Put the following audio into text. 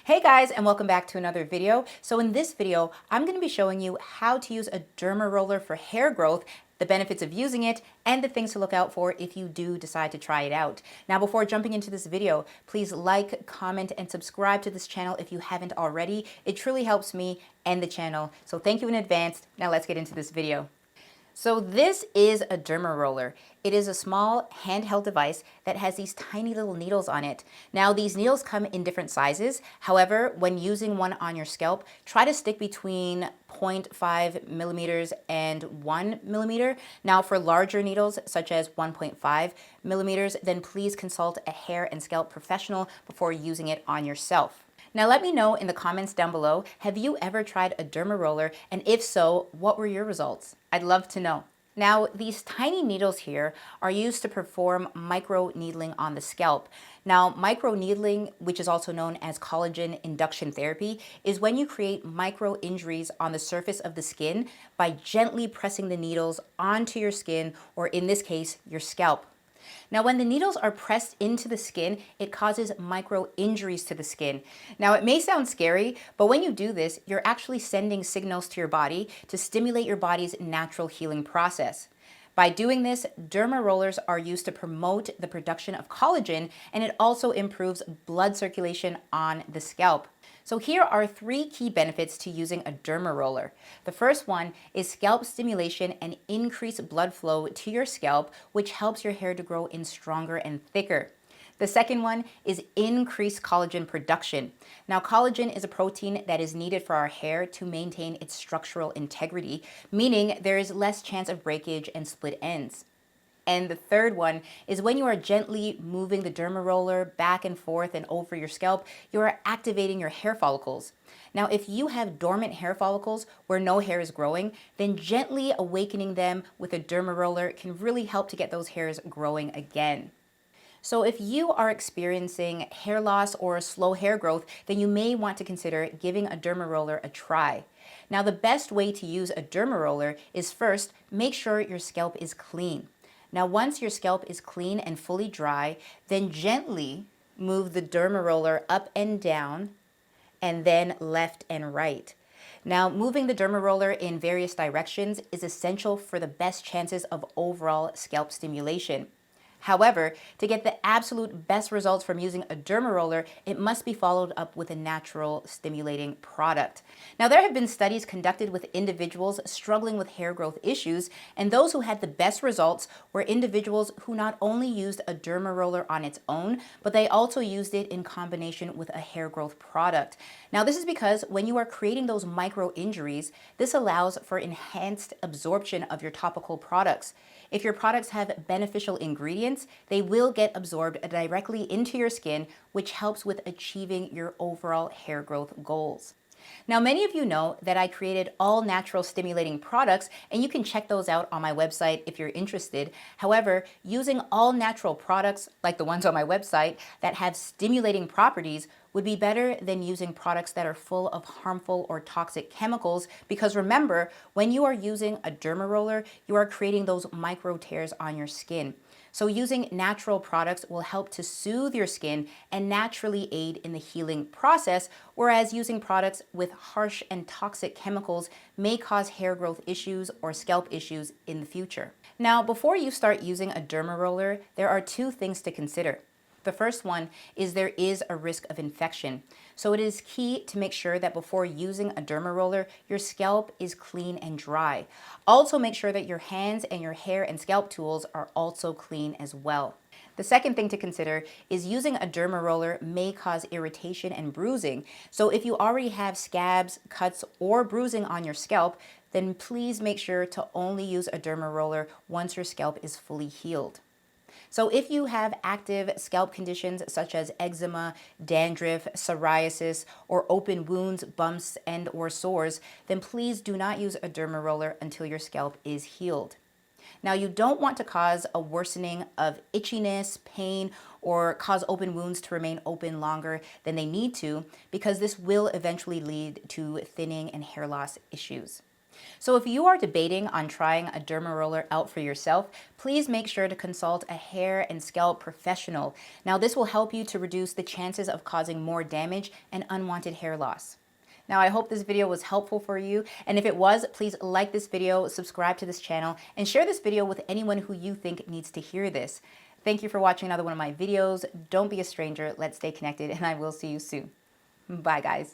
Hey guys, and welcome back to another video. So in this video, I'm going to be showing you how to use a Dermaroller for hair growth, the benefits of using it, and the things to look out for if you do decide to try it out. Now, before jumping into this video, please like, comment, and subscribe to this channel if you haven't already. It truly helps me and the channel. So thank you in advance. Now let's get into this video. So this is a Dermaroller. It is a small handheld device that has these tiny little needles on it. Now these needles come in different sizes. However, when using one on your scalp, try to stick between 0.5 millimeters and 1 millimeter. Now for larger needles, such as 1.5 millimeters, then please consult a hair and scalp professional before using it on yourself. Now let me know in the comments down below, have you ever tried a Dermaroller? And if so, what were your results? I'd love to know. Now, these tiny needles here are used to perform microneedling on the scalp. Now, microneedling, which is also known as collagen induction therapy, is when you create micro injuries on the surface of the skin by gently pressing the needles onto your skin, or in this case, your scalp. Now, when the needles are pressed into the skin, it causes micro injuries to the skin. Now, it may sound scary, but when you do this, you're actually sending signals to your body to stimulate your body's natural healing process. By doing this, Dermarollers are used to promote the production of collagen, and it also improves blood circulation on the scalp. So here are 3 key benefits to using a Dermaroller. The first one is scalp stimulation and increased blood flow to your scalp, which helps your hair to grow in stronger and thicker. The second one is increased collagen production. Now, collagen is a protein that is needed for our hair to maintain its structural integrity, meaning there is less chance of breakage and split ends. And the third one is when you are gently moving the Dermaroller back and forth and over your scalp, you are activating your hair follicles. Now, if you have dormant hair follicles where no hair is growing, then gently awakening them with a Dermaroller can really help to get those hairs growing again. So if you are experiencing hair loss or slow hair growth, then you may want to consider giving a Dermaroller a try. Now, the best way to use a Dermaroller is first, make sure your scalp is clean. Now, once your scalp is clean and fully dry, then gently move the Dermaroller up and down, and then left and right. Now, moving the Dermaroller in various directions is essential for the best chances of overall scalp stimulation. However, to get the absolute best results from using a Dermaroller, it must be followed up with a natural stimulating product. Now, there have been studies conducted with individuals struggling with hair growth issues, and those who had the best results were individuals who not only used a Dermaroller on its own, but they also used it in combination with a hair growth product. Now, this is because when you are creating those micro injuries, this allows for enhanced absorption of your topical products. If your products have beneficial ingredients, they will get absorbed directly into your skin, which helps with achieving your overall hair growth goals. Now, many of you know that I created all natural stimulating products, and you can check those out on my website if you're interested. However, using all natural products, like the ones on my website, that have stimulating properties would be better than using products that are full of harmful or toxic chemicals, because remember, when you are using a Dermaroller, you are creating those micro tears on your skin. So using natural products will help to soothe your skin and naturally aid in the healing process, whereas using products with harsh and toxic chemicals may cause hair growth issues or scalp issues in the future. Now, before you start using a Dermaroller, there are 2 things to consider. The first one is there is a risk of infection. So it is key to make sure that before using a Dermaroller, your scalp is clean and dry. Also make sure that your hands and your hair and scalp tools are also clean as well. The second thing to consider is using a Dermaroller may cause irritation and bruising. So if you already have scabs, cuts, or bruising on your scalp, then please make sure to only use a Dermaroller once your scalp is fully healed. So if you have active scalp conditions such as eczema, dandruff, psoriasis, or open wounds, bumps, and or sores, then please do not use a Dermaroller until your scalp is healed. Now, you don't want to cause a worsening of itchiness, pain, or cause open wounds to remain open longer than they need to, because this will eventually lead to thinning and hair loss issues. So if you are debating on trying a Dermaroller out for yourself, please make sure to consult a hair and scalp professional. Now this will help you to reduce the chances of causing more damage and unwanted hair loss. Now I hope this video was helpful for you, and if it was, please like this video, subscribe to this channel, and share this video with anyone who you think needs to hear this. Thank you for watching another one of my videos. Don't be a stranger, let's stay connected, and I will see you soon. Bye guys.